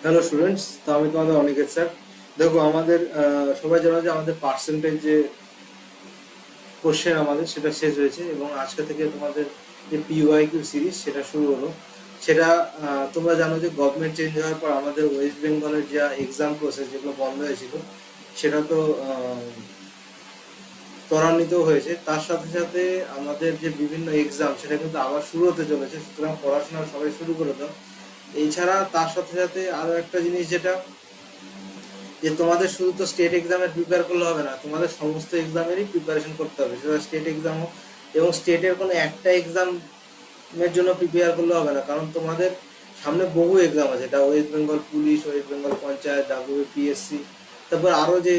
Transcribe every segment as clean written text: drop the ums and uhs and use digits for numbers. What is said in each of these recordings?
Hello students, তো আমি তোমাদের অনিকেত স্যার। দেখো, আমাদের সবাই জানো যে আমাদের পার্সেন্টেজ যে কোশ্চেন আমাদের সেটা শেষ হয়েছে, এবং আজকে থেকে তোমাদের যে পিওয়াইকিউ সিরিজ সেটা শুরু হলো। সেটা তোমরা জানো যে গভর্নমেন্ট চেঞ্জ হওয়ার পর আমাদের ওয়েস্ট বেঙ্গলের যা এক্সাম প্রসেস যেগুলো বন্ধ হয়েছিল সেটা তো ত্বরান্বিত হয়েছে। তার সাথে সাথে আমাদের যে বিভিন্ন এক্সাম সেটা কিন্তু আবার শুরু হতে চলেছে, সুতরাং পড়াশোনা সবাই শুরু করে দাও। এছাড়া তার সাথে সাথে আরও একটা জিনিস, যেটা যে তোমাদের শুধু তো স্টেট এক্সামের প্রিপেয়ার করলে হবে না, তোমাদের সমস্ত এক্সামেরই প্রিপারেশন করতে হবে, সেটা স্টেট এক্সাম হোক। এবং স্টেটের কোনো একটা এক্সামের জন্য প্রিপেয়ার করলে হবে না, কারণ তোমাদের সামনে বহু এক্সাম আছে। এটা West Bengal police, West Bengal panchayat, WPSC, তারপর আরও যে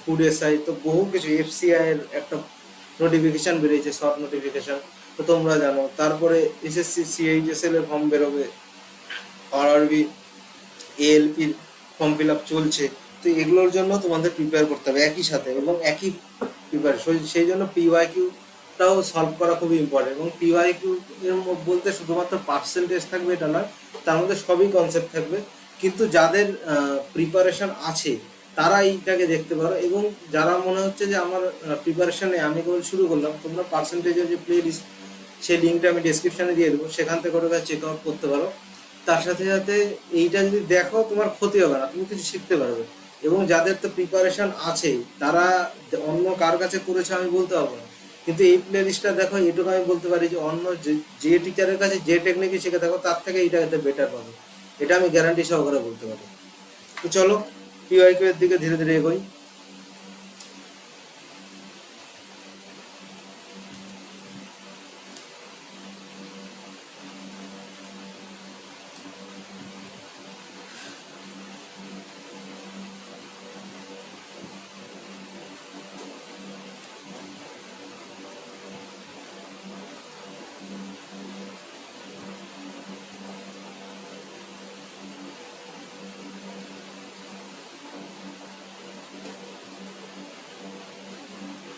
ফুড এসআই, তো বহু কিছু, এফসিআই এর একটা নোটিফিকেশান বেরিয়েছে, শর্ট নোটিফিকেশান, তো তোমরা জানো। তারপরে এসএসসি সিএইচএসএল এর ফর্ম বেরোবে, আরআরবি, এএলপির ফর্ম ফিল আপ চলছে। তো এগুলোর জন্য তোমাদের প্রিপেয়ার করতে হবে একই সাথে এবং একই প্রিপারেশন। সেই জন্য পিওয়াইকিউটাও সলভ করা খুবই ইম্পর্টেন্ট। এবং পিওয়াইকিউ এর বলতে শুধুমাত্র পার্সেন্টেজ থাকবে এটা নয়, তার মধ্যে সবই কনসেপ্ট থাকবে। কিন্তু যাদের প্রিপারেশন আছে তারা এইটাকে দেখতে পারো, এবং যারা মনে হচ্ছে যে আমার প্রিপারেশন নেই, আমি কেবল শুরু করলাম, তোমরা পার্সেন্টেজের যে প্লে লিস্ট সেই লিঙ্কটা আমি ডেসক্রিপশনে দিয়ে দেবো, সেখান থেকে ওটা চেক আউট করতে পারো। তার সাথে সাথে এইটা যদি দেখো তোমার ক্ষতি হবে না, তুমি কিছু শিখতে পারবে। এবং যাদের তো প্রিপারেশন আছে তারা অন্য কার কাছে করেছে আমি বলতে পারবো না, কিন্তু এই প্লে লিস্টটা দেখো, এটুকু আমি বলতে পারি যে অন্য যে টিচারের কাছে যে টেকনিকই শিখে থাকো তার থেকে এইটা এতে বেটার পাবে, এটা আমি গ্যারান্টি সহকারে বলতে পারি। তো চলো পিওয়াইকিউ এর দিকে ধীরে ধীরে এগোই।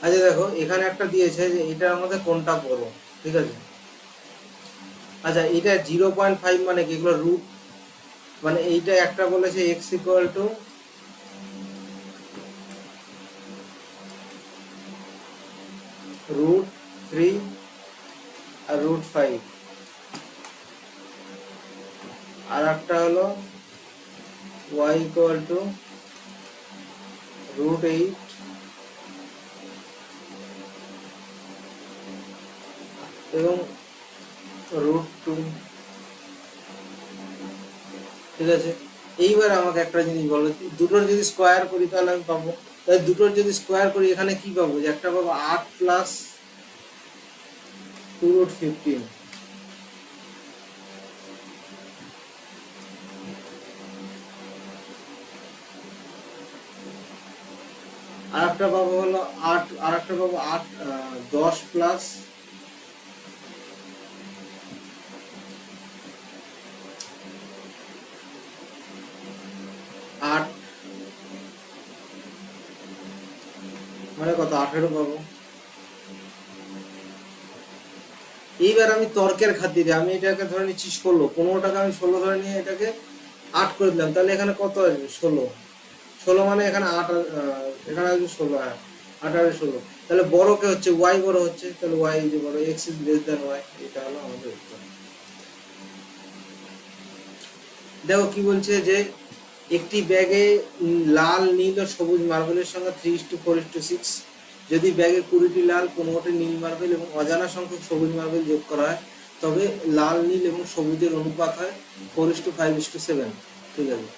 আচ্ছা দেখো, এখানে একটা দিয়েছে যে এটার মধ্যে কোনটা বড়, ঠিক আছে। আচ্ছা, এটা 0.5 মানে কি, এগুলো রুট, মানে এইটা একটা বলেছে এক্স ইকুয়াল টু √3 আর √5, আর একটা হলো y ইকুয়াল টু √8 এবং √2, ঠিক আছে। এইবার আমাকে একটা জিনিস বলো, দুটোর যদি স্কোয়ার করি তাহলে আমি পাবো, তাই দুটোর যদি স্কোয়ার করি এখানে কি পাবো, যে একটা পাবো 8 প্লাস 2√15, আর একটা পাবো হলো 8, আর একটা পাবো 8, 10 প্লাস 8, মানে কত, 18 পাবো। এইবার আমি তর্কের খাতিরে আমি এটাকে ধরে নিচ্ছি 16, 15টাকে আমি 16 ধরে নিয়ে এটাকে 8 করে দিলাম, তাহলে এখানে কত আসবে, 16। 16 মানে এখানে 8, এখানে আসবে 16, হ্যাঁ, 8 আর 16। তাহলে বড় কে হচ্ছে, ওয়াই বড় হচ্ছে, তাহলে ওয়াই যে বড়, X is less than Y, এটা হলো আমাদের উত্তর। দেখো কি বলছে, যে একটি ব্যাগে লাল, নীল ও সবুজ মার্বেলের সংখ্যা 3:4:6। যদি ব্যাগে 20টি লাল, 15টি নীল মার্বেল এবং অজানা সংখ্যক সবুজ মার্বেল যোগ করা হয়, তবে লাল, নীল এবং সবুজের অনুপাত হয় 4:5:7, ঠিক আছে।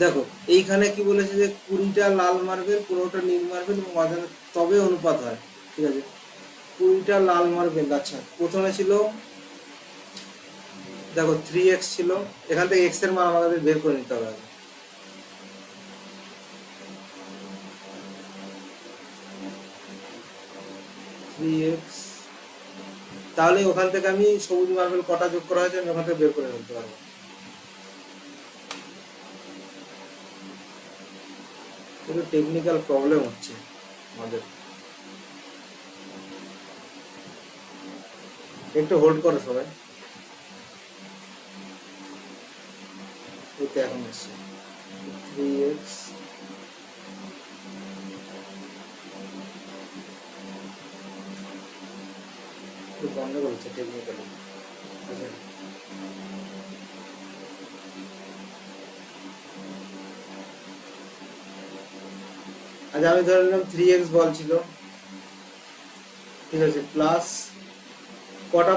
দেখো এইখানে কি বলেছে, যে 20টা লাল মার্বেল, 15টা নীল মার্বেল এবং অজানা, তবে অনুপাত হয়, ঠিক আছে। 20টা লাল মার্বেল, আচ্ছা প্রথমে ছিল, দেখো 3x ছিল, এখান থেকে x এর মান আমাদের বের করে নিতে হবে আগে। 3x, তাহলে ওখান থেকে আমি সবুজ মার্বেল কটা যোগ করা হয়েছে আমি ওখান থেকে বের করে নিতে পারবো। একটু টেকনিক্যাল প্রবলেম হচ্ছে আমাদের, একটু হোল্ড করো সবাই। এটা এখন আসছে 3x বন্ধ করেছে টেকনিক্যালি। আচ্ছা আমি ধরে নিলাম 3x বল ছিল, ঠিক আছে, প্লাস কটা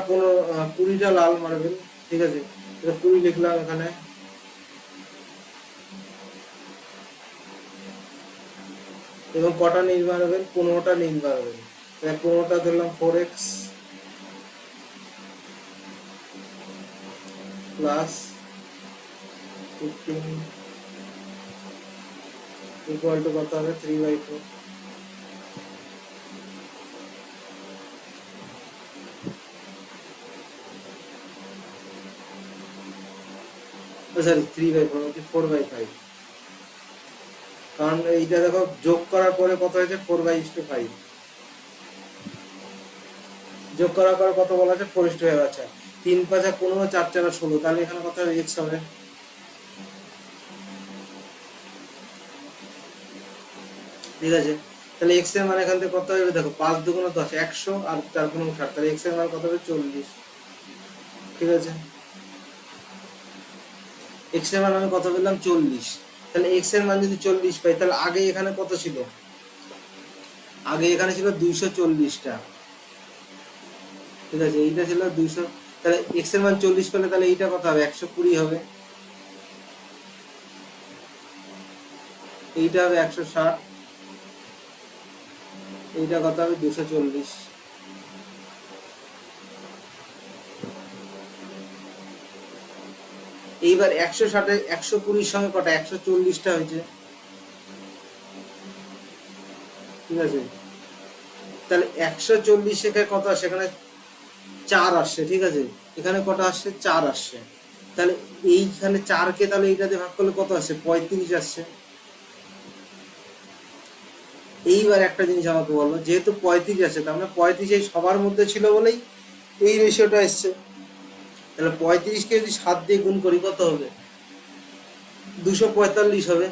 20টা লাল মার্বেল, ঠিক আছে, এটা 20 লিখলাম এখানে, এবং কটা নীল মার্বেল, 15টা নীল মার্বেল, 15টা ধরলাম 4x প্লাস 15 ইকুয়াল টু কত হবে 3/4। সরি 3/4 হচ্ছে 4/5, কারণ এইটা দেখো যোগ করার পরে কত হয়েছে 4/5, যোগ করার পরে কত বলা আছে 4:5। আচ্ছা 3 5 15 4 4 16, তাহলে এখানে কত হবে x হবে, ঠিক আছে, তাহলে x এর মান এখান থেকে কত হবে দেখো 5 দুগুণ 10 100 আর 4 গুণ 60, তাহলে x এর মান কত হবে 40, ঠিক আছে, x এর মান আমি কত পেলাম 40। তাহলে x এর মান যদি 40 পাই তাহলে আগে এখানে কত ছিল, আগে এখানে ছিল 240টা, ঠিক আছে, এইটা ছিল 200, তাহলে x এর মান 40 পেলে তাহলে এইটা কত হবে 120 হবে, এইটা হবে 160, এইটা কত হবে 240। এইবার 160 120 সঙ্গে কটা 140টা হয়েছে, ঠিক আছে, তাহলে 140 এখানে কত আসছে, এখানে 4 আসছে, ঠিক আছে, এখানে কটা আসছে 4 আসছে, তাহলে এইখানে 4 কে তাহলে এইটা দিয়ে ভাগ করলে কত আসছে 35 আসছে। এইবার একটা জিনিস আমাকে বলো, যেহেতু 35 আছে তার মানে 35 এই সবার মধ্যে ছিল বলেই এই রেশিওটা এসছে, তাহলে 35কে যদি 7 দিয়ে গুণ করি কত হবে 245 হবে,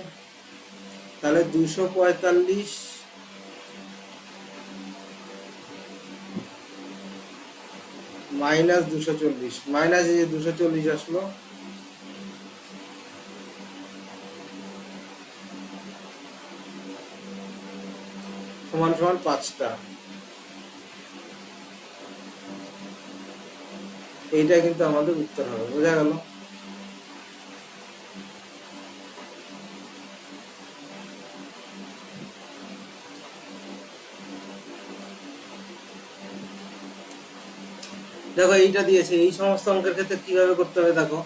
তাহলে 245 মাইনাস 240, মাইনাস এই যে 240 আসলো, সমান সমান 5টা, এইটা কিন্তু আমাদের উত্তর হবে, বোঝা গেল। দেখো এইটা দিয়েছে, এই সমস্ত অঙ্কের ক্ষেত্রে কিভাবে করতে হবে দেখো,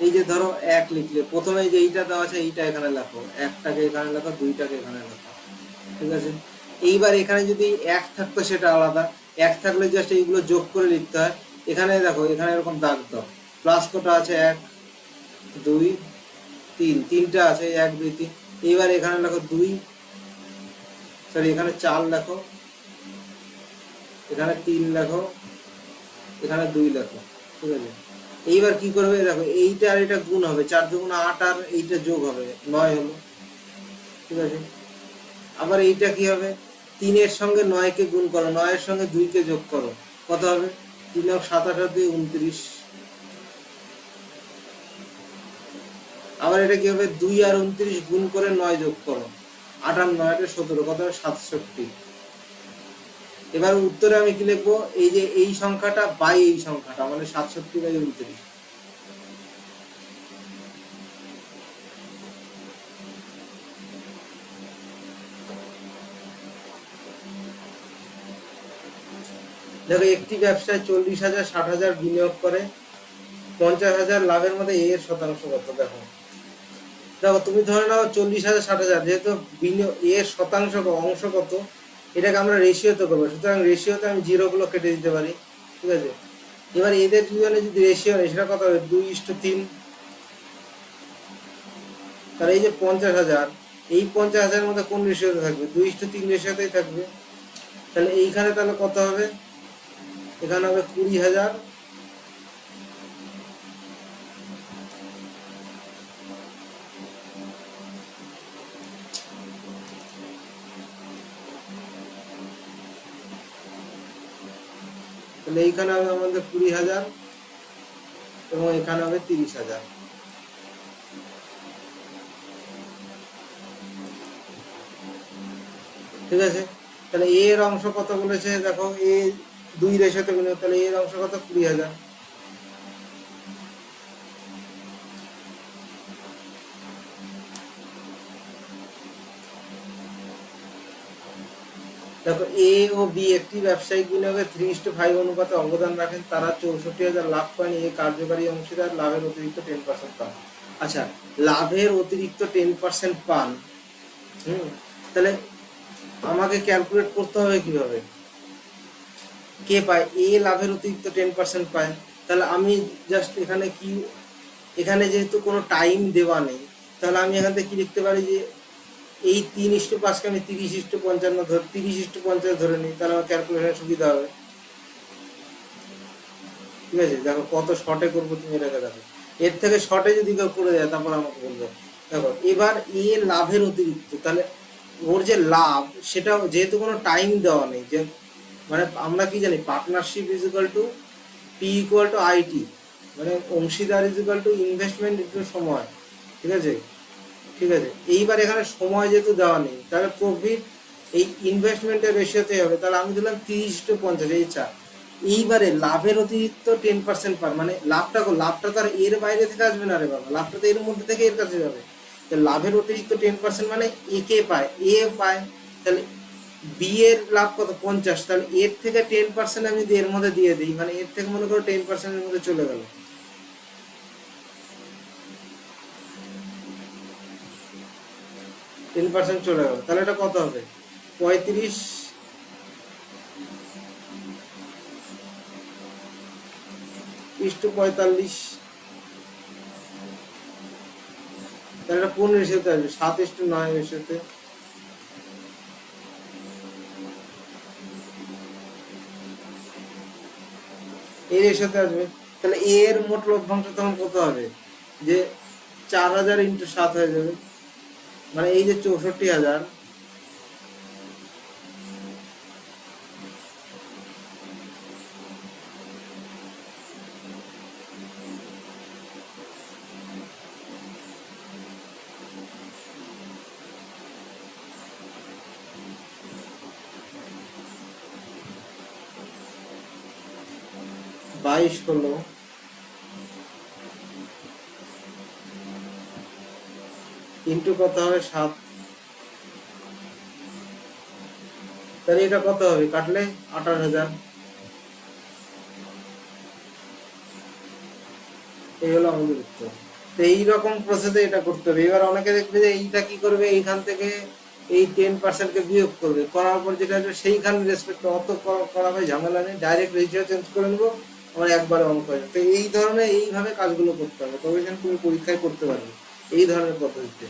এই যে ধরো 1 লিখলে প্রথমে যে এইটা দেওয়া আছে এইটা এখানে লেখো, 1টাকে এখানে লেখো, 2টাকে এখানে লেখো, ঠিক আছে, এইবার এখানে যদি 1 থাকতো সেটা আলাদা, 1 থাকলে জাস্ট এইগুলো যোগ করে লিখতে হয়, এখানে দেখো এখানে এরকম দাগ দাও, প্লাস কটা আছে 1 2 3, 3টা আছে 1 2 3, এইবার এখানে লেখো 2, সরি এখানে 4 লেখো, এখানে 3 লেখো, এখানে 2 লেখো, ঠিক আছে, এইবার কি করবে দেখো এইটা আর এটা গুণ হবে, 4 দুগুণ 8 আর এইটা যোগ হবে 9 হলো, ঠিক আছে, আবার এইটা কি হবে 3 এর সঙ্গে 9 কে গুণ করো, 9 এর সঙ্গে 2 কে যোগ করো, কত হবে 3 আর 7 8 দিয়ে 29, আবার এটা কি হবে 2 আর 29 গুণ করে 9 যোগ করো, 8 আর 9 এর 17, কত হবে 67। এবার উত্তরে আমি কি লিখবো, এই যে এই সংখ্যাটা বাই এই সংখ্যাটা মানে 67/29। দেখো একটি ব্যবসায় 40,000 60,000 বিনিয়োগ করে 50,000 লাভের মধ্যে এর শতাংশ কত, দেখো দেখো তুমি ধরে নাও 40,000 60,000, যেহেতু বিনিয়োগ এর শতাংশ অংশ কত এটাকে আমরা রেশিওতে করবো, সুতরাং রেশিওতে আমি 0 গুলো কেটে দিতে পারি, ঠিক আছে, এবার এদের দুজনে যদি রেশিও নেই সেটা কত হবে 2:3, তাহলে এই যে 50,000, এই 50,000 মধ্যে কোন রেশিওতে থাকবে 2:3 রেশিওতেই থাকবে, তাহলে এইখানে তাহলে কত হবে, এখানে হবে 20,000 তাহলে এইখানে হবে আমাদের 20,000 এবং এখানে হবে 30,000। ঠিক আছে, তাহলে এর অংশ কত বলেছে দেখো, এ 2 গুণ, তাহলে এর অংশ কত 20,000। দেখো এ ও বি একটি ব্যবসায়িক বিনিয়োগে 3:5 অনুপাতে অবদান রাখেন, তারা 64,000 লাভ পান, এ কার্যকারী অংশীদার লাভের অতিরিক্ত 10% পান। আচ্ছা, লাভের অতিরিক্ত 10% পান। তাহলে আমাকে ক্যালকুলেট করতে হবে কিভাবে, কে পায়, এ লাভের অতিরিক্ত 10% পায়। তাহলে আমি জাস্ট এখানে কি, এখানে যেহেতু কোনো টাইম দেওয়া নেই, তাহলে আমি এখান থেকে কি লিখতে পারি যে এই 3:5কে আমি 30:50 ধরে নিই, তাহলে আমার ক্যালকুলেশন সুবিধা হবে। ঠিক আছে, দেখো কত শর্টে করবো তুমি রেখে দেখো, এর থেকে শর্টে যদি কেউ করে দেয় তারপর আমাকে বলবে। দেখো এবার এ লাভের অতিরিক্ত, তাহলে ওর যে লাভ সেটা যেহেতু কোনো টাইম দেওয়া নেই, যে মানে আমরা কি জানি partnership is equal to P equal to IT, মানে অংশীদার is equal to investment is সময়। ঠিক আছে, ঠিক আছে, এইবার এখানে সময় যেহেতু দেওয়া নেই, তাহলে প্রফিট এই ইনভেস্টমেন্টের রেশিওতে হবে, তাহলে আমি দিলাম 30:50, এই চা। এইবারে লাভের অতিরিক্ত 10% পার, মানে লাভটা তো আর এর বাইরে থেকে আসবে না রে বাবা, লাভটা তো এর মধ্যে থেকে এর কাছে যাবে। লাভের অতিরিক্ত 10% মানে এ কে পায়, এ পায়। তাহলে বি এর লাভ কত 50, তাহলে এর থেকে 10% আমি এর মধ্যে দিয়ে দিই, মানে এর থেকে মনে করো 10% এর মধ্যে চলে গেল, 10% চলে গেল, তাহলে এটা কত হবে 35:45, তাহলে এটা কোন রেশিওতে আসবে, 7:9 রেশিওতে। এই রেশিওতে আসবে। তাহলে এর মোট লভ্যাংশ তখন কত হবে, যে 4,000 ইন্টু 7 হয়ে যাবে, মানে এই যে 64,000, বাইশ হলো ইন্টু কত হবে 7, তাহলে এটা কত হবে কাটলে 28,000। এই হলো আমাদের উত্তর। তো এইরকম প্রসেসে এটা করতে হবে। এবার অনেকে দেখবে যে এইটা কি করবে, এইখান থেকে এই 10%কে বিয়োগ করবে, করার পর যেটা আসবে সেইখানে রেসপেক্ট অত করা হয় ঝামেলা নেই, ডাইরেক্ট রেশিও চেঞ্জ করে নেবো, আমার একবারে অঙ্ক হয়ে যাবে। তো এই ধরনের এইভাবে কাজগুলো করতে হবে, তবে যেন তুমি পরীক্ষায় করতে পারবে এই ধরনের পদ্ধতিতে।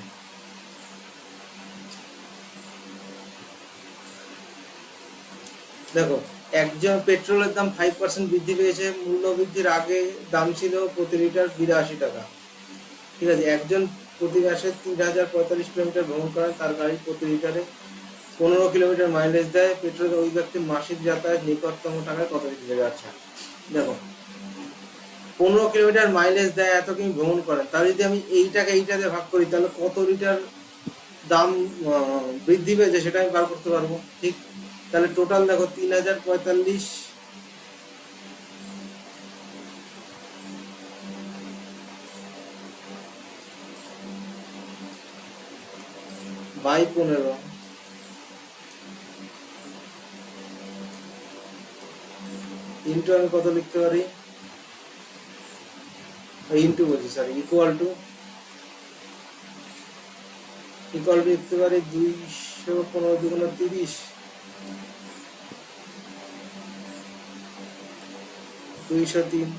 দেখো একজন পেট্রোলের দাম 5% বৃদ্ধি পেয়েছে, মূল্য বৃদ্ধির আগে দাম ছিল প্রতি লিটার 82 টাকা। ঠিক আছে, একজন প্রতি মাসে 3,045 কিলোমিটার ভ্রমণ করেন, তার গাড়ি প্রতি লিটারে 15 কিলোমিটার মাইলেজ দেয়, পেট্রোল ওই ব্যক্তির মাসিক যাতায়াত নিকটতম টাকায় কত দিতে দেবে। আচ্ছা দেখো 15 কিলোমিটার মাইলেজ দেয়, এত কিমি ভ্রমণ করেন, তাহলে যদি আমি এইটাকে এইটাতে ভাগ করি, তাহলে কত লিটার দাম বৃদ্ধি পেয়েছে সেটা আমি বার করতে পারবো। ঠিক, তাহলে টোটাল দেখো 3,045 বাই 15 ইন্টু আমি কত লিখতে পারি, ইন্টু বলছি সরি, ইকুয়াল টু লিখতে পারি 215 × 30, 203,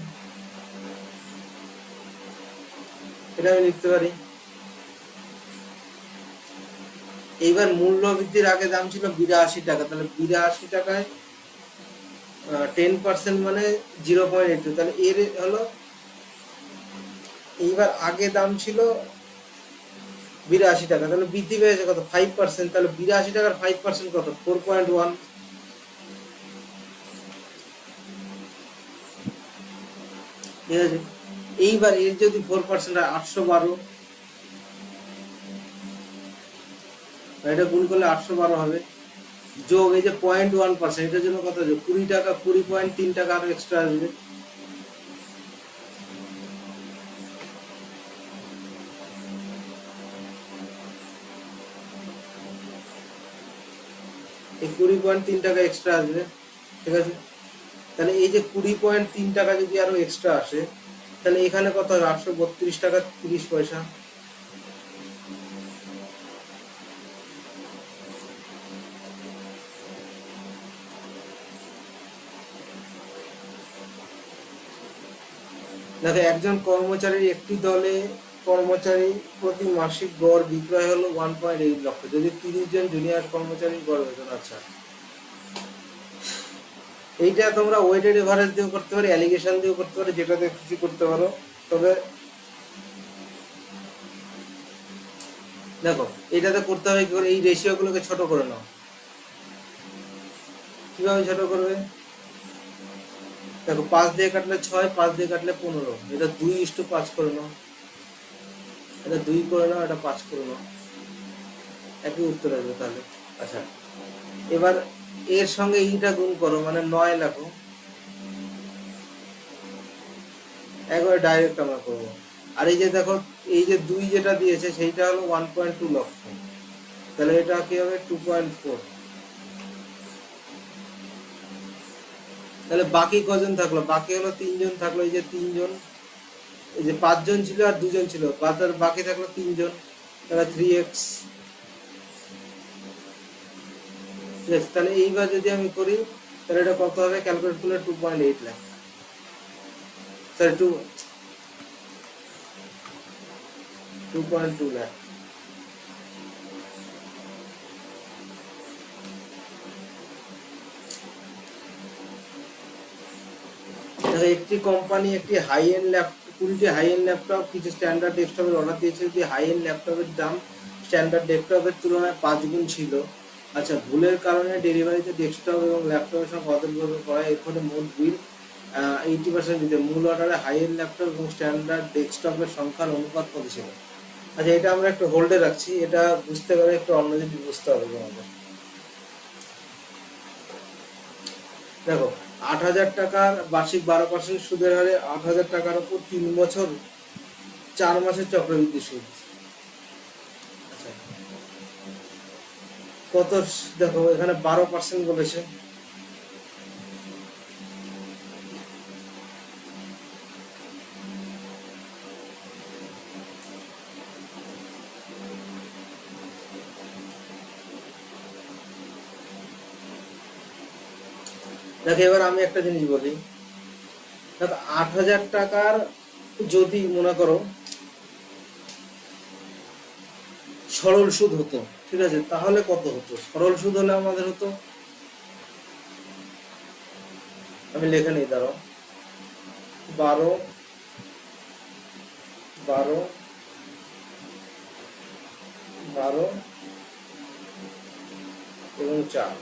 এটা আমি লিখতে পারি। এইবার মূল্য বৃদ্ধির আগে দাম ছিল 82 টাকা, তাহলে 82 টাকায় 10% মানে 0.82, তাহলে এর হলো, এইবার আগে দাম ছিল 82 টাকা, তাহলে বৃদ্ধি পেয়েছে কত 5%, তাহলে 82 টাকার 5% কত 4.1, ঠিক আছে। এইবার এর যদি 4% হয় 812, এটা গুণ করলে 812 হবে, যোগ এই যে 0.1%, এটার জন্য কত যোগ 20 টাকা, 20.3 টাকা আরো এক্সট্রা আসবে। এই 20.3 টাকা এক্সট্রা আসবে। ঠিক আছে, তাহলে এই যে 20.3 টাকা যদি আরো এক্সট্রা আসে, তাহলে এখানে কত হবে 832 টাকা 30 পয়সা। দেখো, একজন কর্মচারীর একটি দলে কর্মচারী প্রতি মাসিক গড় বিক্রয় হলো 1.8 লক্ষ, যদি 30 জন জুনিয়র কর্মচারীর গড় বেতন। আচ্ছা, এইটা তোমরা ওয়েটেড এভারেজ দিয়েও করতে পারো, অ্যালিগেশন দিয়েও করতে পারো, যেটাতে খুশি করতে পারো। তবে দেখো, এটাতে করতে হবে কি করে, এই রেশিও গুলোকে ছোট করে নাও। কিভাবে ছোট করবে? দেখো, 5 দিয়ে কাটলে 6, 5 দিয়ে কাটলে 15, এটা 2:5 করে নাও, এটা 2 করে নাও, এটা 5 করে নাও, একই উত্তর আসবে তাহলে। আচ্ছা, এবার এর সঙ্গে এইটা গুণ করো, মানে 9 লেখো, একবারে ডাইরেক্ট আমরা করবো। আর এই যে দেখো, এই যে 2 যেটা দিয়েছে সেইটা হলো 1.2 লক্ষ, তাহলে এটা কি হবে 2.4। তাহলে বাকি কজন থাকলো? বাকি হলো 3 জন থাকলো, এই যে 3 জন, এই যে 5 জন ছিল আর 2 জন ছিল, বাকি থাকলো 3 জন, তাহলে 3x। ঠিক আছে, তাহলে এইবার যদি আমি করি, তাহলে এটা কত হবে? ক্যালকুলেট করলে 2.8 লাখ, সরি 2.2 লাখ। একটি কোম্পানি একটি হাই এন্ড ল্যাপটপ, 20টি হাই এন্ড ল্যাপটপ, কিছু স্ট্যান্ডার্ড ডেস্কটপের অর্ডার দিয়েছে। যদি হাই এন্ড ল্যাপটপের দাম স্ট্যান্ডার্ড ডেস্কটপের তুলনায় 5 গুণ ছিল, আচ্ছা, ভুলের কারণে ডেলিভারিতে ডেস্কটপ এবং ল্যাপটপের সঙ্গে অদলবদল করা, এর ফলে মোট বিল 80% দিতে। মূল অর্ডারে হাই এন্ড ল্যাপটপ এবং স্ট্যান্ডার্ড ডেস্কটপের সংখ্যার অনুপাত কত ছিল? আচ্ছা, এটা আমরা একটু হোল্ডে রাখছি, এটা বুঝতে পারে একটু অন্য জিনিস বুঝতে হবে আমাদের। দেখো, 8,000 টাকার বার্ষিক 12% সুদের হারে 8,000 টাকার উপর 3 বছর 4 মাসের চক্রবৃদ্ধি সুদ। আচ্ছা, কত? দেখো, এখানে 12% বলেছে। দেখো, এবার আমি একটা জিনিস বলি। দেখো, 8,000 টাকার যদি মনে করো সরল সুদ হতো, ঠিক আছে, তাহলে কত হতো? সরল সুদ হলে আমাদের হতো, আমি লেখে নিই, দাঁড়াও, 12, 12, 12 এবং 4।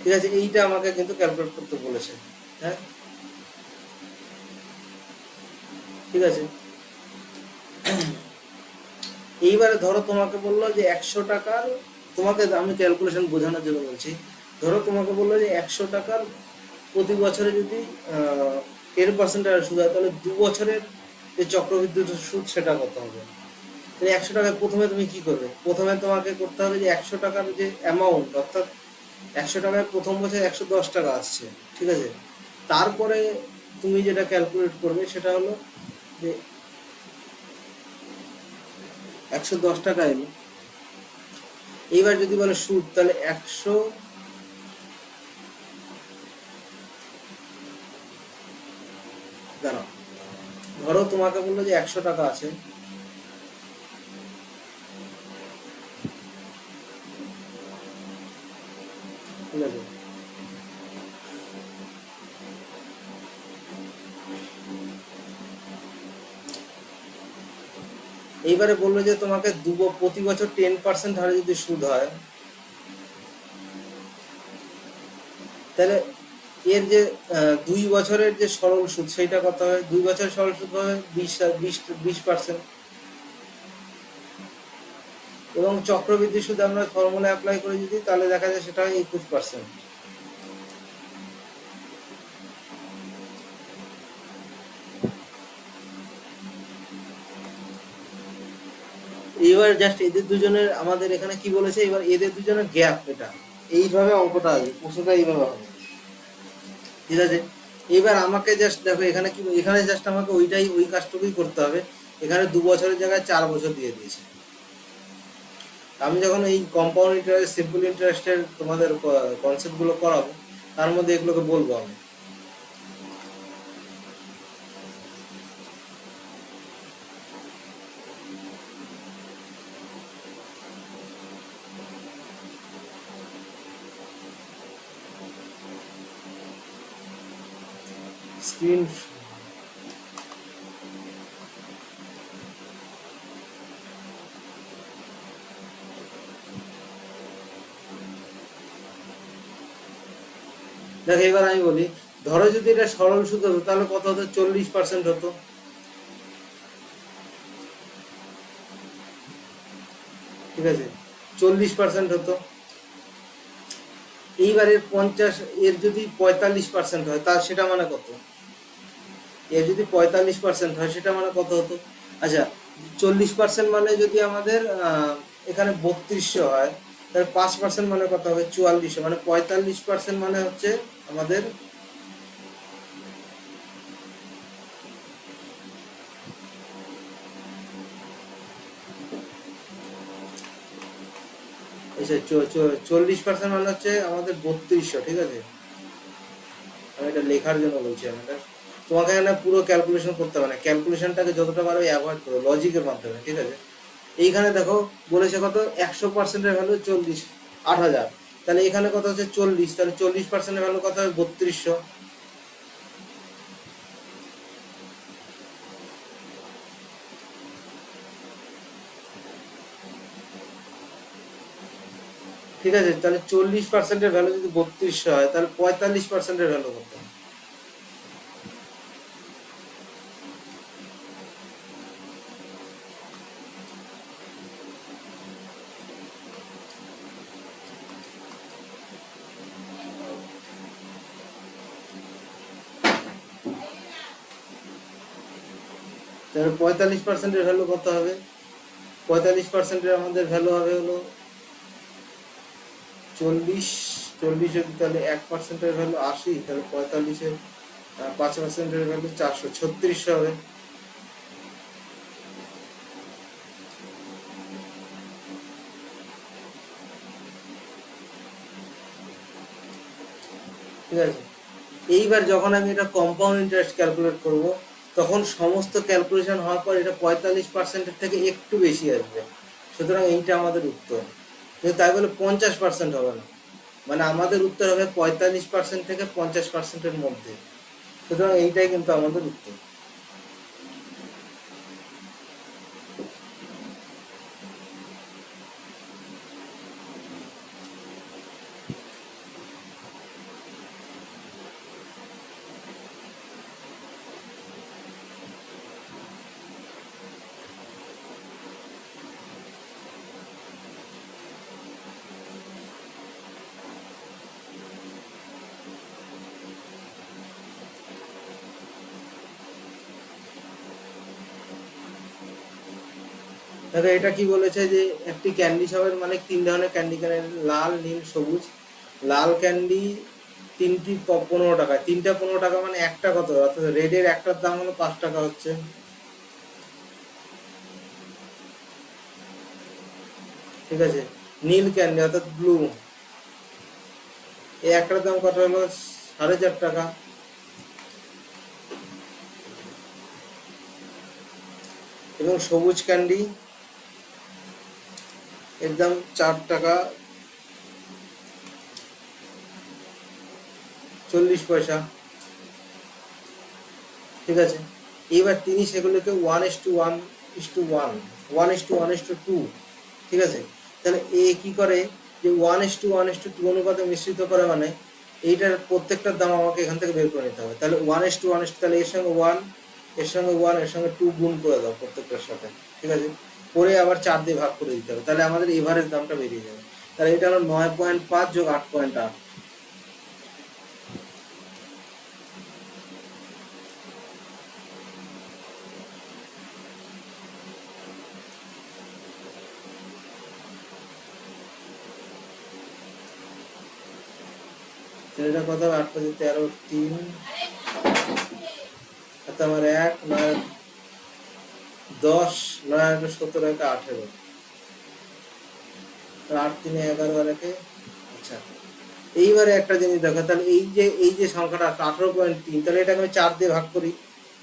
ঠিক আছে, এইটা আমাকে কিন্তু ক্যালকুলেট করতে বলেছে। হ্যাঁ, ঠিক আছে। এইবারে ধরো তোমাকে বললো যে 100 টাকার, তোমাকে আমি ক্যালকুলেশন বোঝানোর জন্য বলছি, ধরো তোমাকে বললো যে 100 টাকার প্রতি বছরে যদি 10% সুদ হয়, তাহলে 2 বছরের যে চক্রবৃদ্ধি সুদ সেটা কত হবে? তাহলে 100 টাকায় প্রথমে তুমি কি করবে? প্রথমে তোমাকে করতে হবে যে 100 টাকার যে অ্যামাউন্ট, অর্থাৎ 100 টাকায় প্রথম বছর 110 টাকা আসছে, ঠিক আছে, তারপরে তুমি যেটা ক্যালকুলেট করবে সেটা হলো যে 110 টাকা এলো। এইবার যদি বলে সুদ, তাহলে 100, দাঁড়াও, ধরো তোমাকে বললো যে 100 টাকা আছে, ঠিক আছে, এইবারে বললো যে তোমাকে প্রতি বছর 10% হারে যদি সুদ হয়, তাহলে এর যে 2 বছরের যে সরল সুদ সেইটা কত হবে? 2 বছরের সরল সুদ হবে 20%। এবং চক্রবৃদ্ধি সুদ আমরা ফর্মুলা অ্যাপ্লাই করে যদি তাহলে দেখা যায় সেটা হয় 21%। এবার জাস্ট এদের দুজনের আমাদের এখানে কি বলেছে, এবার এদের দুজনের গ্যাপ, এটা এইভাবে অঙ্কটা আসবে, প্রশ্নটা এইভাবে হবে, ঠিক আছে? এবার আমাকে জাস্ট দেখো এখানে কি, এখানে জাস্ট আমাকে ওই কাজটুকুই করতে হবে। এখানে 2 বছরের জায়গায় 4 বছর দিয়ে দিয়েছে। আমি যখন এই কম্পাউন্ড ইন্টারেস্ট, সিম্পল ইন্টারেস্টের তোমাদের কনসেপ্ট গুলো করাবো, তার মধ্যে এগুলোকে বলবো আমি। স্ক্রিন দেখো, এবার আমি বলি, ধরো যদি এটা সরল সুদ হতো তাহলে কত হতো? 40% হতো, ঠিক আছে? 40% হতো। এইবার এর 50, এর যদি 45% হয় তার সেটা মানে কত? এর যদি 45% হয় সেটা মানে কত হতো? আচ্ছা, 40% মানে যদি আমাদের এখানে 3200 হয়, তাহলে 5% মানে কত হবে? 4400। মানে 45% মানে হচ্ছে আমাদের আচ্ছা 40% মানে হচ্ছে আমাদের 3200, ঠিক আছে? আমি এটা লেখার জন্য বলছি, আমি এটা তোমাকে এখানে পুরো ক্যালকুলেশন করতে হবে না, ক্যালকুলেশনটাকে যতটা পারবে অ্যাভয়েড করো লজিকের মাধ্যমে, ঠিক আছে? এইখানে দেখো বলেছে কত, 100%-এর ভ্যালু 40, 8000। তাহলে এখানে কত হচ্ছে 40, তাহলে 40%-এর ভ্যালু কত হবে? 3200। ঠিক আছে, তাহলে 40%-এর ভ্যালু যদি 3200 হয় তাহলে 45%-এর ভ্যালু কত? তাহলে 45%-এর ভ্যালু কত হবে? 45%-এর আমাদের ভ্যালু হবে হলো 40। 40 যদি তাহলে 1%-এর ভ্যালু 80, তাহলে 45-এর 5%-এর ভ্যালু 436 হবে। ঠিক আছে, এইবার যখন আমি এটা কম্পাউন্ড ইন্টারেস্ট ক্যালকুলেট করব, তখন সমস্ত ক্যালকুলেশন হওয়ার পর এটা 45%-এর থেকে একটু বেশি আসবে। সুতরাং এইটা আমাদের উত্তর। কিন্তু তাই বলে 50% হবে না, মানে আমাদের উত্তর হবে 45% থেকে 50%-এর মধ্যে। সুতরাং এইটাই কিন্তু আমাদের উত্তর। দেখো এটা কি বলেছে, যে একটি ক্যান্ডি শপের মানে 3 ধরনের ক্যান্ডি কেনে, লাল, নীল, সবুজ। লাল ক্যান্ডি 3টি 15 টাকা, 3টা 15 টাকা, মানে একটা কত? অর্থাৎ রেডের একটার দাম হলো 5 টাকা হচ্ছে, ঠিক আছে? নীল ক্যান্ডি অর্থাৎ ব্লু, এই একটার দাম কত হলো? 4.5 টাকা। এবং সবুজ ক্যান্ডি, এর দাম 4 টাকা 40 পয়সা, ঠিক আছে? এবার তিনি সেগুলোকে 1:1:1, 1:1:2, ঠিক আছে? তাহলে এ কি করে, যে 1:1:2 অনুপাতে মিশ্রিত করে, মানে এইটার প্রত্যেকটার দাম আমাকে এখান থেকে বের করে নিতে হবে। তাহলে 1:1, তাহলে এর সঙ্গে 1, এর সঙ্গে 1, এর সঙ্গে 2 গুণ করে দাও প্রত্যেকটার সাথে, ঠিক আছে? করে আবার 4 দিয়ে ভাগ করে দিতে হবে, তাহলে আমাদের এভারেজ দামটা বেরিয়ে যাবে। তাহলে এটা হলো 9.5 যোগ 8.8। এটা কত হবে? 8 × 13 3, আমার 1 9 10 9 17 1 18, 8 3 11 আর 1। আচ্ছা, এইবারে একটা জিনিস দেখো, তাহলে এই যে সংখ্যাটা 18.3, তাহলে এটাকে আমি 4 দিয়ে ভাগ করি।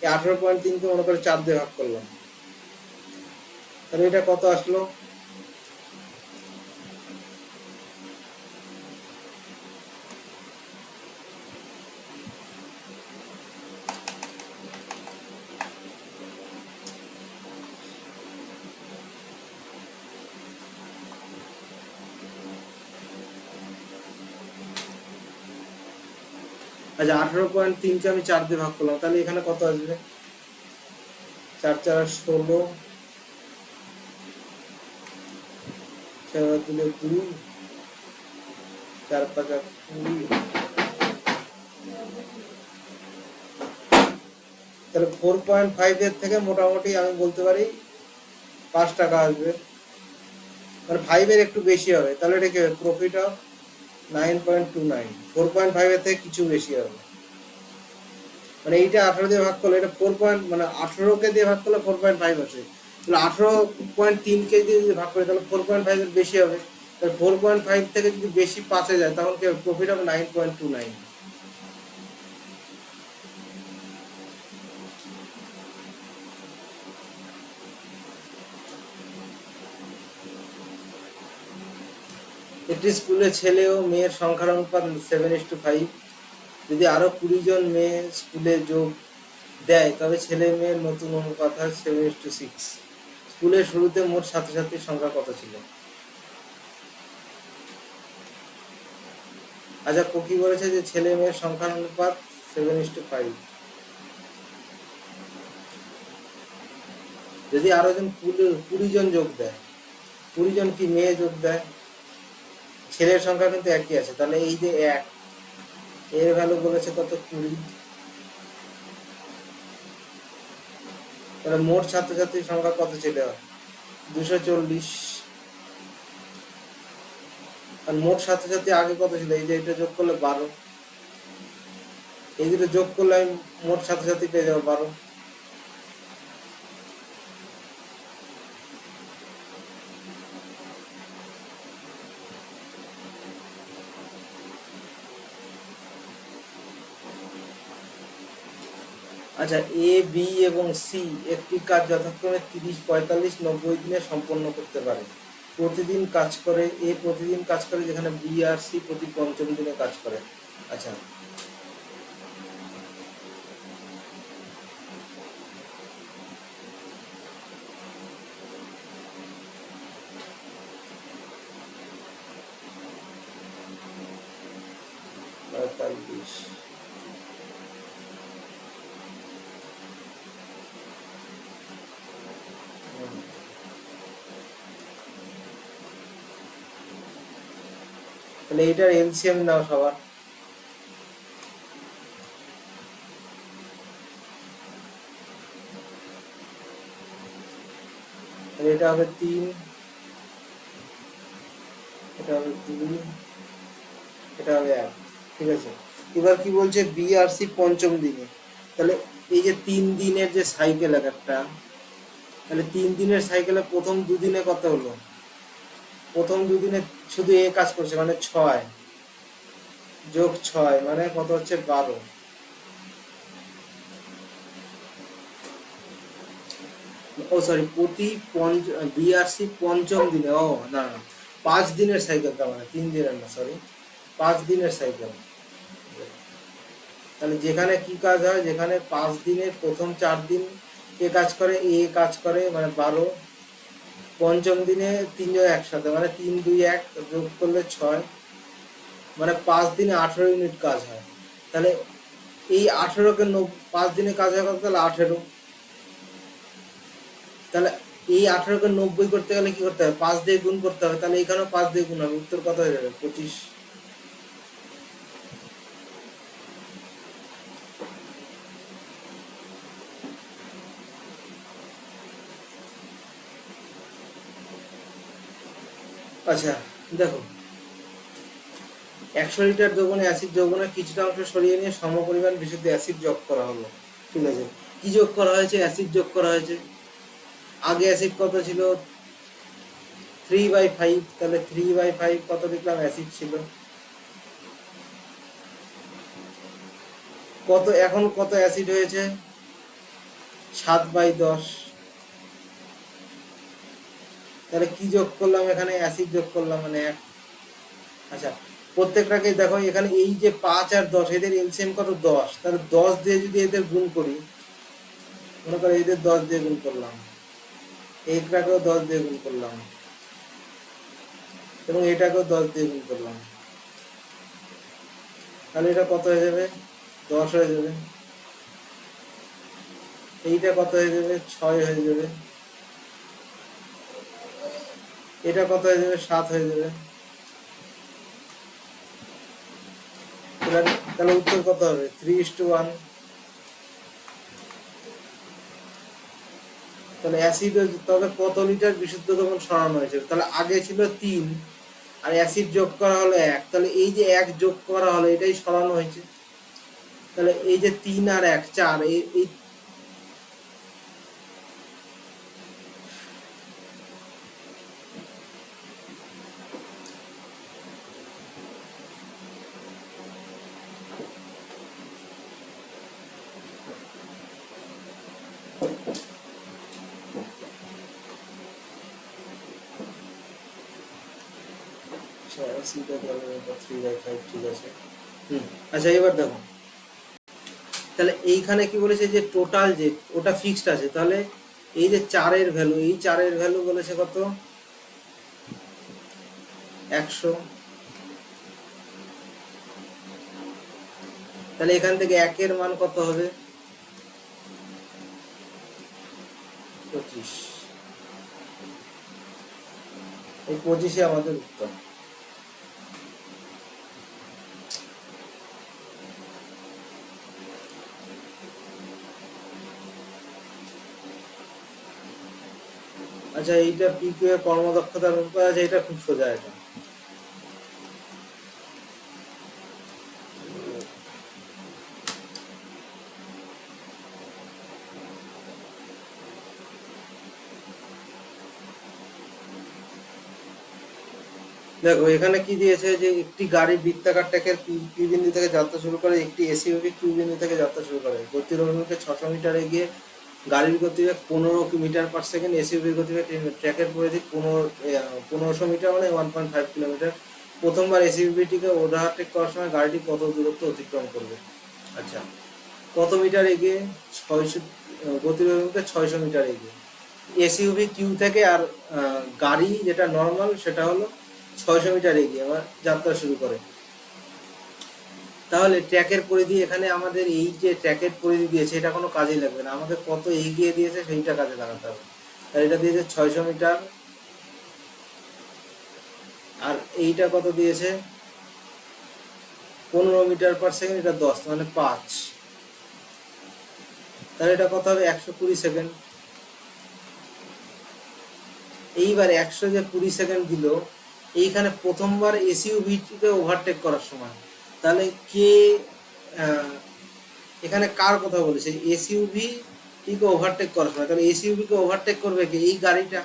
এই 18.3 কে মনে করে 4 দিয়ে ভাগ করলাম, তাহলে এটা কত আসলো? আচ্ছা, 18.3 কে আমি 4 দিয়ে ভাগ করলাম, তাহলে এখানে কত আসবে? 4 4 16, 4 দিলে 2, 4 5 20। তাহলে 4.5 এর থেকে মোটামুটি আমি বলতে পারি 5 টাকা আসবে, মানে 5 এর একটু বেশি হবে। তাহলে এটা কি হবে? প্রফিট অফ 9.29, 4.5 এর থেকে কিছু বেশি হবে। মানে এইটা 18 দিয়ে ভাগ করলে এটা 4 পয়েন্ট, মানে 18 কে দিয়ে ভাগ করলে 4.5 আসে। তাহলে 18.3 কে দিয়ে যদি ভাগ করি তাহলে 4.5 এর বেশি হবে। তাহলে 4.5 থেকে যদি বেশি 5-এ যায় তখন কি প্রফিট হবে? 9.29। একটি স্কুলে ছেলে ও মেয়ের সংখ্যার অনুপাত 7:5। যদি আরো 20 জন মেয়ে স্কুলে যোগ দেয় তবে ছেলে মেয়ের নতুন অনুপাত হয় 7:6। স্কুলের শুরুতে মোট ছাত্রছাত্রীর সংখ্যা কত ছিল? আচ্ছা, কি বলেছে যে ছেলে মেয়ের সংখ্যার অনুপাত 7:5। যদি আরো 20 জন যোগ দেয়, 20 জন কি মেয়ে যোগ দেয়, ছেলের সংখ্যা কিন্তু একই আছে, তাহলে এই যে 1 এর ভ্যালু বলেছে কত? 20। তাহলে মোট ছাত্রছাত্রীর সংখ্যা কত ছিল? 240। আর মোট ছাত্রছাত্রী আগে কত ছিল? এই যে এটা যোগ করলে 12, এই দুটো যোগ করলে আমি মোট ছাত্রছাত্রী পেয়ে যাবো 12। আচ্ছা, এ বি এবং সি একটি কাজ যথাক্রমে 30 45 90 দিনে সম্পন্ন করতে পারে। প্রতিদিন কাজ করে, এ প্রতিদিন কাজ করে, যেখানে বি আর সি প্রতি পঞ্চম দিনে কাজ করে। আচ্ছা, তাহলে এইটার এলসিএম নাও সবার। এটা হবে 3, এটা হবে 2, এটা হবে 1, ঠিক আছে? এবার কি বলছে? বি আর সি পঞ্চম দিনে, তাহলে এই যে 3 দিনের যে সাইকেল একটা, তাহলে 3 দিনের সাইকেলে প্রথম দুদিনে কত হলো? প্রথম দুদিনে শুধু এ কাজ করছে, মানে 6 যোগ 6 মানে কত হচ্ছে? 12। ও সরি, প্রতি বিআরসি পঞ্চম দিনে, ও না না, 5 দিনের সাইকেল, তার মানে 3 দিনের না, সরি, 5 দিনের সাইকেল। তাহলে যেখানে কি কাজ হয়, যেখানে 5 দিনের প্রথম 4 দিন কে কাজ করে? এ কাজ করে, মানে 12। পঞ্চম দিনে 3 জন একসাথে, মানে 3 2 1 যোগ করলে 6, মানে 5 দিনে 18 ইউনিট কাজ হয়। তাহলে এই 18কে 5 দিনে কাজ হয় কত, তাহলে 18। তাহলে এই 18কে 90 করতে গেলে কি করতে হবে, 5 দিয়ে গুণ করতে হবে। তাহলে এখানেও 5 দিয়ে গুণ হবে, উত্তর কত হয়ে যাবে, 25। আচ্ছা দেখো, 100 লিটার দ্রবণে অ্যাসিড দ্রবণের কিছুটা অংশ সরিয়ে নিয়ে সমপরিমাণ বিশুদ্ধ অ্যাসিড যোগ করা হলো। ঠিক আছে, কি যোগ করা হয়েছে, অ্যাসিড যোগ করা হয়েছে। আগে অ্যাসিড কত ছিল, 3/5, তাহলে 3/5 কত লিখলাম, অ্যাসিড ছিল। কত এখন কত অ্যাসিড হয়েছে, 7/10। তাহলে কি যোগ করলাম, এখানে অ্যাসিড যোগ করলাম, মানে 1। আচ্ছা, প্রত্যেকটাকে দেখো, এখানে এই যে 5 আর 10 এদের এলসিএম কত, 10। তাহলে 10 দিয়ে যদি এদের গুণ করি, মনে করো এদের 10 দিয়ে গুণ করলাম, এইটাকেও 10 দিয়ে গুণ করলাম, এবং এটাকেও 10 দিয়ে গুণ করলাম, তাহলে এটা কত হয়ে যাবে, 10 হয়ে যাবে। এইটা কত হয়ে যাবে, 6 হয়ে যাবে। এটা কত হয়ে যাবে, 7 হয়ে যাবে। তাহলে উত্তর কত হবে, 3:1। তাহলে অ্যাসিড, তবে কত লিটার বিশুদ্ধ দ্রবণ সরানো হয়েছে, তাহলে আগে ছিল 3 আর অ্যাসিড যোগ করা হলো 1, তাহলে এই যে 1 যোগ করা হলো এটাই সরানো হয়েছে। তাহলে এই যে 3 আর 1 4, এই ঠিক আছে। আচ্ছা এবার দেখো, তাহলে এইখানে কি বলেছে যে টোটাল যে ওটা ফিক্সড আছে, তাহলে এই যে 4-এর ভ্যালু, এই 4-এর ভ্যালু বলেছে কত, 100। তাহলে এখান থেকে 1-এর মান কত হবে, 25। এই 25-এ আমাদের উত্তর। আচ্ছা, এইটা পিকিউ এর কর্মদক্ষতার ব্যাপার আছে, এটা খুব সোজা। এটা দেখো, এখানে কি দিয়েছে যে একটি গাড়ি বৃত্তাকার ট্র্যাকের পি বিন্দু থেকে যাত্রা শুরু করে, একটি এসইউভি কিউ বিন্দু থেকে যাত্রা শুরু করে। গতির অভিমুখে 600 মিটার এগিয়ে গাড়ির গতিবেগ 15 মিটার/সেকেন্ড, এসইউভির গতিবেগ, ট্র্যাকের পরিধি 1500 মিটার, মানে 1.5 কিলোমিটার। প্রথমবার এসইউভিটিকে ওভারটেক করার সময় গাড়িটি কত দূরত্ব অতিক্রম করবে। আচ্ছা, কত মিটার এগিয়ে, 600, গতির অভিমুখে 600 মিটার এগিয়ে। এসইউভি কিউ থেকে, আর গাড়ি যেটা নর্মাল সেটা হলো 600 মিটার এগিয়ে আবার যাত্রা শুরু করে। তাহলে ট্র্যাকের পরিধি, এখানে আমাদের এই যে ট্র্যাকের পরিধি দিয়েছে এটা কোনো কাজে লাগবে না, আমাদের কত এগিয়ে দিয়েছে সেইটা কাজে লাগাতে হবে। তাহলে এটা দিয়েছে 600 মিটার, আর এইটা কত দিয়েছে, 15 মিটার/সেকেন্ড, এটা 10, মানে 5। তাহলে এটা কত হবে, 120 সেকেন্ড। এইবার 120 সেকেন্ড দিল এইখানে প্রথমবার এসইউভিটিকে ওভারটেক করার সময়। তাহলে কে, এখানে কার কথা বলেছে, এসইউভি টিকে ওভারটেক করার সময়। তাহলে এসইউভি কে ওভারটেক করবে কি, এই গাড়িটা।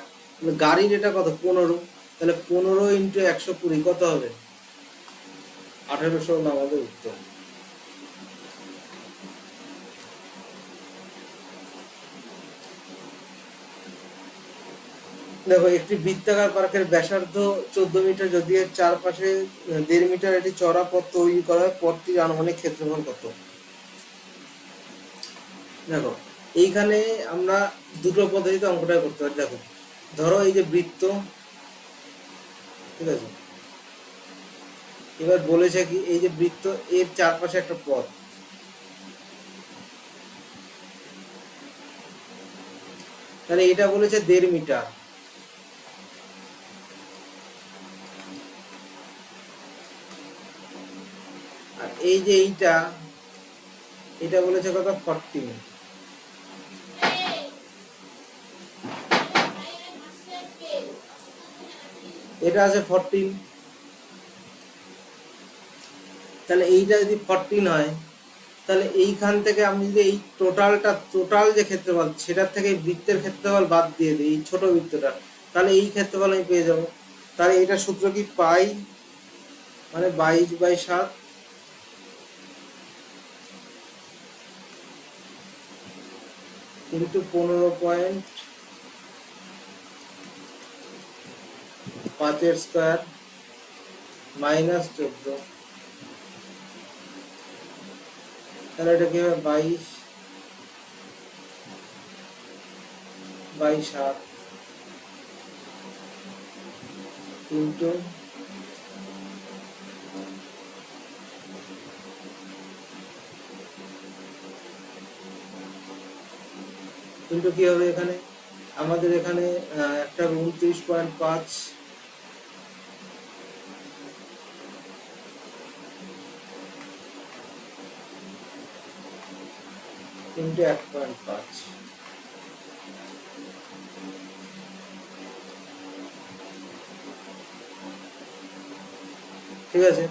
গাড়ির এটা কত, 15। তাহলে 15 × 120 কত হবে, 1800 হলো আমাদের উত্তর। দেখো, একটি বৃত্তাকার পার্কের ব্যাসার্ধ 14 মিটার, যদি এর চারপাশে 1.5 মিটার এটি চড়া পথ তৈরি করা হয়, পথটির আনুমানিক ক্ষেত্রফল কত। দেখো, এইখানে আমরা দুটো পদ্ধতিতে অঙ্কটা করতে পারি। দেখো, ধরো এই যে বৃত্ত, ঠিক আছে, এবার বলেছে কি এই যে বৃত্ত এর চারপাশে একটা পথ, তাহলে এটা বলেছে 1.5 মিটার, আর এই যে এটা বলেছে কত 14, এটা আছে 14, তাহলে এইটা যদি 14 হয় তাহলে এইখান থেকে আমি যদি এই টোটাল যে ক্ষেত্রফল সেটার থেকে এই বৃত্তের ক্ষেত্রফল বাদ দিয়ে দিই এই ছোট বৃত্তটা, তাহলে এই ক্ষেত্রফল আমি পেয়ে যাব। তাহলে এটা সূত্র কি পাই মানে 22/7 ইন্টু 15.5 মাইনাস 14, তাহলে এটা কি হবে 22/7 ইন্টু কি হবে এখানে আমাদের এখানে একটা 29.5 ইন্টু 1.5, ঠিক আছে।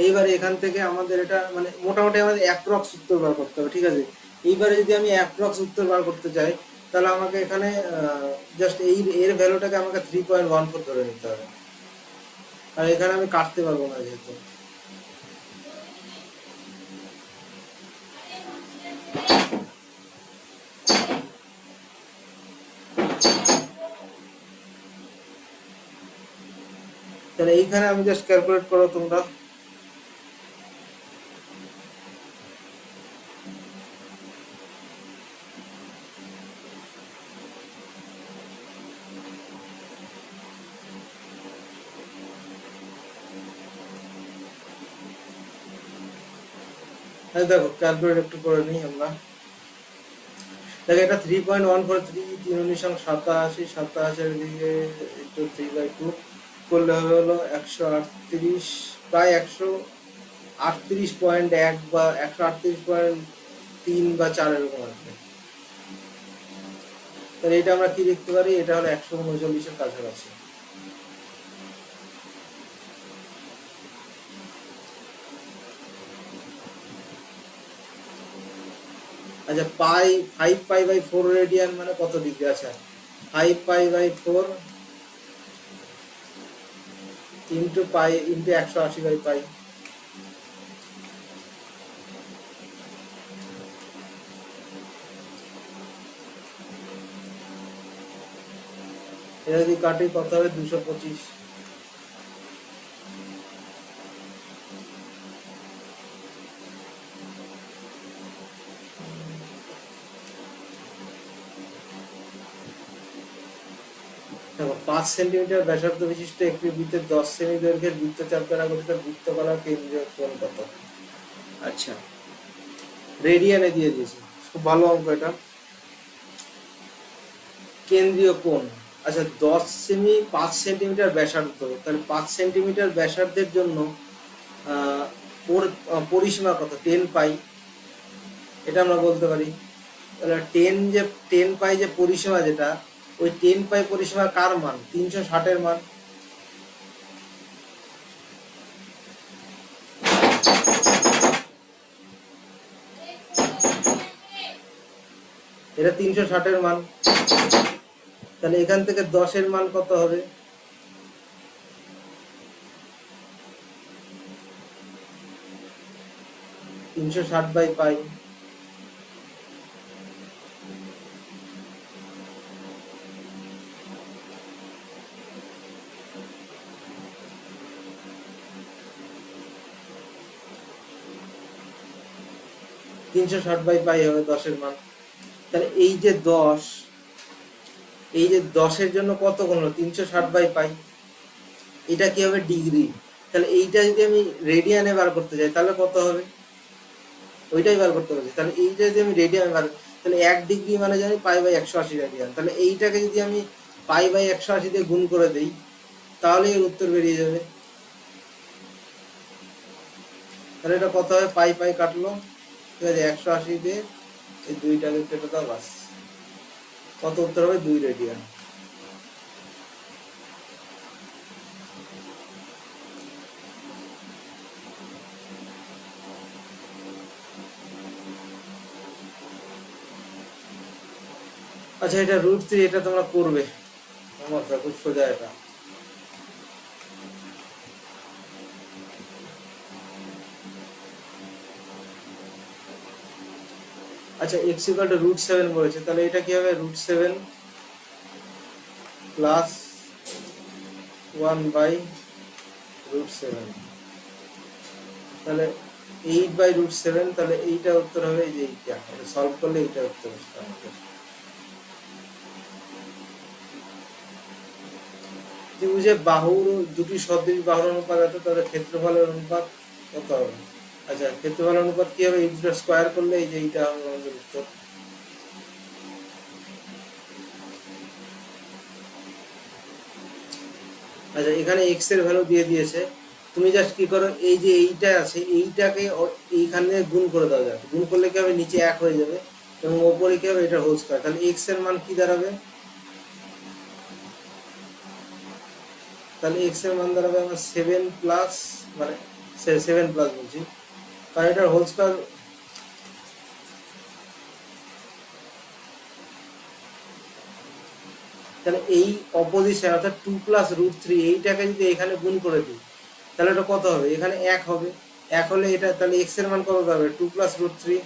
এইবারে এখান থেকে আমাদের এটা মানে মোটামুটি আমাদের অ্যাপ্রক্স উত্তর বার করতে হবে, ঠিক আছে। এইবারে যদি আমি অ্যাপ্রক্স উত্তর বার করতে চাই তাহলে আমাকে এখানে জাস্ট এর ভ্যালুটাকে আমাকে 3.14 ধরে নিতে হবে, আর এখানে আমি কাটতে পারবো না যেহেতু। তাহলে এইখানে আমি জাস্ট ক্যালকুলেট করো তোমরা, দেখো ক্যালকুলেট একটু করে নিই আমরা। দেখো এটা 3.143, 3×9 = 87, দিকে একটু 3/2 করলে হবে হলো 138, প্রায় 138.1 বা 138.3 বা 4 এরকম আসবে। তাহলে এটা আমরা কি লিখতে পারি, এটা হলো 139-এর কাছাকাছি। আচ্ছা পাই 5π/4 রেডিয়ান মানে কত ডিগ্রি? আচ্ছা 5π/4 ইন্টু পাই ইন্টু 180/π, এটা যদি কাটি কত হবে 225। দেখো 5 সেন্টিমিটার ব্যাসার্ধ বিশিষ্ট একটি বৃত্তের 10 সেমি দৈর্ঘ্যের বৃত্তচাপ দ্বারা গঠিত বৃত্তকলার কেন্দ্রীয় কোণ কত? আচ্ছা রেডিয়ানে দিয়ে দিয়েছে, খুব ভালো অঙ্ক এটা। কেন্দ্রীয় কোণ, আচ্ছা 10 সেমি 5 সেন্টিমিটার ব্যাসার্ধ, তাহলে 5 সেন্টিমিটার ব্যাসার্ধের জন্য ওর পরিসীমা কত? 10π, এটা আমরা বলতে পারি। তাহলে 10π যে পরিসীমা যেটা, ওই 10π পরিসীমা কার মান? 360-এর মান। এটা 360-এর মান, তাহলে এখান থেকে 10-এর মান কত হবে? 360/π, হবে 10-এর মান। তাহলে এই যে 10 এর জন্য কত গুণ হলো? 360/π, এটা কি হবে ডিগ্রি, তাহলে এইটা যদি আমি রেডিয়ানে বার করতে চাই তাহলে কত হবে, ওইটাই বার করতে পারছি। তাহলে এইটা যদি আমি রেডিয়ান বার, তাহলে 1 ডিগ্রি মানে জানি π/180 রেডিয়ান, তাহলে এইটাকে যদি আমি π/180 দিয়ে গুণ করে দিই তাহলে এর উত্তর বেরিয়ে যাবে। তাহলে এটা কত হবে, পাই পাই কাটলো, ঠিক আছে, 180 দিয়ে এই দুইটাকে কেটে দাও, বাস কত উত্তর হবে, 2 রেডিয়ান। আচ্ছা, এটা √3, এটা তোমরা করবে, সমস্যা খুব সোজা এটা। আচ্ছা, x = √7 বলেছে, তাহলে এটা কি হবে, √7 প্লাস 1/√7, তাহলে 8/√7, তাহলে এইটা উত্তর হবে, এই যে এইটা, এটা সলভ করলে এইটা উত্তর আসবে আমাদের। ত্রিভুজে বাহুর দুটি সদৃশ বাহুর অনুপাত এত, তাদের ক্ষেত্রফলের অনুপাত কত হবে? আচ্ছা, ক্ষেত্রফল অনুপাত কি হবে, এই দুটো স্কয়ার করলে এই যে এইটা হবে আমাদের উত্তর। আচ্ছা, এখানে এক্স এর ভ্যালু দিয়ে দিয়েছে, তুমি জাস্ট কি করো, এই যে এইটা আছে এইটাকে এইখানে গুণ করে দাও, যাবে গুণ করলে কি হবে, নিচে 1 হয়ে যাবে এবং ওপরে কি হবে, এটা হোল স্কয়ার, তাহলে এক্স এর মান কি দাঁড়াবে, তাহলে এক্স এর মান দাঁড়াবে আমার 7+, মানে 7+ বলছি, কারণ এটার হোল স্কয়ার, তাহলে এই অপোজিশন অর্থাৎ 2+√3 এইটাকে যদি এখানে গুণ করে দিই তাহলে এটা কত হবে, এখানে 1 হবে, 1 হলে এটা তাহলে এক্স এর মান কত হবে, 2+√3।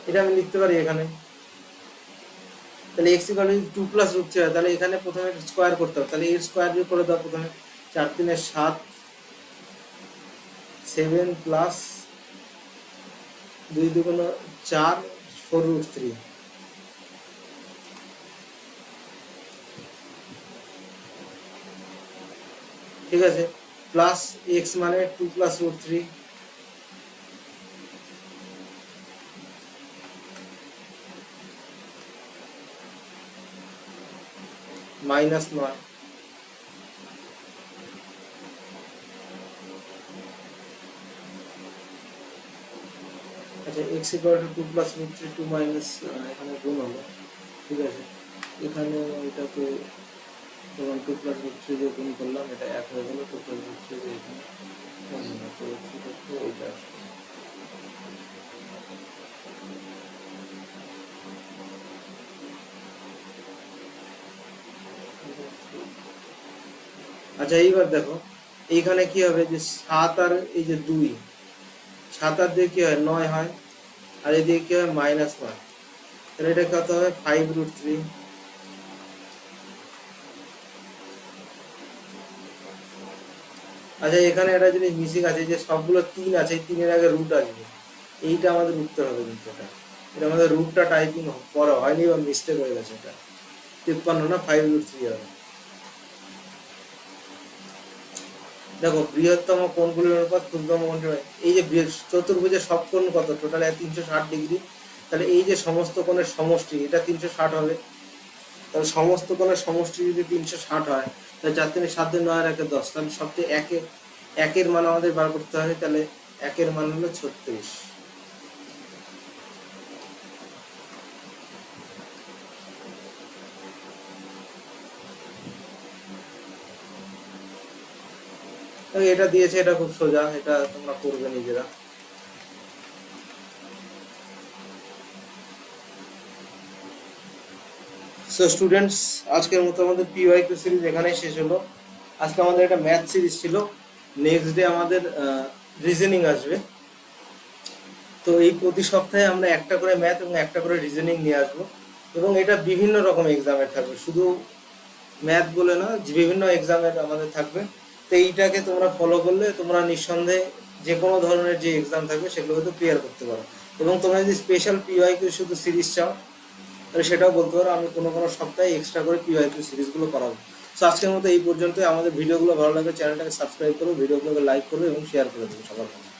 এটা আমি লিখতে পারি এখানে, তাহলে x = 2+√3 হয়, তাহলে এখানে প্রথমে স্কোয়ার করতে হবে, তাহলে এর স্কোয়ার করে দাও প্রথমে, 4×3 = 7, 7 প্লাস 2×4, 4√3, ঠিক আছে, প্লাস এক্স মানে 2+√3, -9। আচ্ছা, x = 2+√3, 2 মাইনাস, এখানে গুণ হলো, ঠিক আছে, এখানে এটাকে যখন 2+√3 দিয়ে গুণ করলাম এটা 1 হয়ে গেল, 2+√3 দিয়ে এখানে ওইটা আসবে। আচ্ছা, এইবার দেখো এইখানে কি হবে, যে 7 আর এই যে 2, 7 আর দিয়ে কি হয়, 9 হয়, আর এদিকে কি হয়, -9, তাহলে এটা কত হবে, 5√3। আচ্ছা, এখানে একটা জিনিস মিসিং আছে, যে সবগুলো 3 আছে, এই 3-এর আগে রুট আসবে, এইটা আমাদের উত্তর হবে, কিন্তু এটা আমাদের রুটটা টাইপিং করা হয়নি বা মিস্টেক হয়ে গেছে, এটা 53 না 5√3 হবে। দেখো, বৃহত্তম কোণগুলির অনুপাত ক্ষুদ্রতম কোণটি, এই যে চতুর্ভুজের সব কোণ কত, টোটাল 360 ডিগ্রি, তাহলে এই যে সমস্ত কোণের সমষ্টি এটা 360 হবে, তাহলে সমস্ত কোণের সমষ্টি যদি 360 হয়, তাহলে 4×3 = 7, 9 আর 1 = 10, তাহলে সবচেয়ে একের মান আমাদের বার করতে হবে, তাহলে একের মান হলো 36। এটা দিয়েছে, এটা খুব সোজা, এটা তোমরা করবে নিজেরা। সো স্টুডেন্টস, আজকের মতো আমাদের পিওয়াইকিউ সিরিজ এখানেই শেষ হলো। আজকে আমাদের একটা ম্যাথ সিরিজ ছিল, নেক্সট ডে আমাদের রিজনিং আসবে। তো এই প্রতি সপ্তাহে আমরা একটা করে ম্যাথ এবং একটা করে রিজনিং নিয়ে আসবো, এবং এটা বিভিন্ন রকম এক্সামের থাকবে, শুধু ম্যাথ বলে না, বিভিন্ন এক্সামের আমাদের থাকবে। তো এইটাকে তোমরা ফলো করলে তোমরা নিঃসন্দেহে যে কোনো ধরনের যে এক্সাম থাকবে সেগুলো হয়তো ক্লিয়ার করতে পারো। এবং তোমরা যদি স্পেশাল পিওয়াইকিউ শুধু সিরিজ চাও তাহলে সেটাও বলতে পারো, আমি কোনো কোনো সপ্তাহে এক্সট্রা করে পিওয়াইকিউ সিরিজগুলো করাবো। তো আজকের মতো এই পর্যন্ত। আমাদের ভিডিওগুলো ভালো লাগলে চ্যানেলটাকে সাবস্ক্রাইব করো, ভিডিওগুলোকে লাইক করো এবং শেয়ার করে দেবো সবার মধ্যে।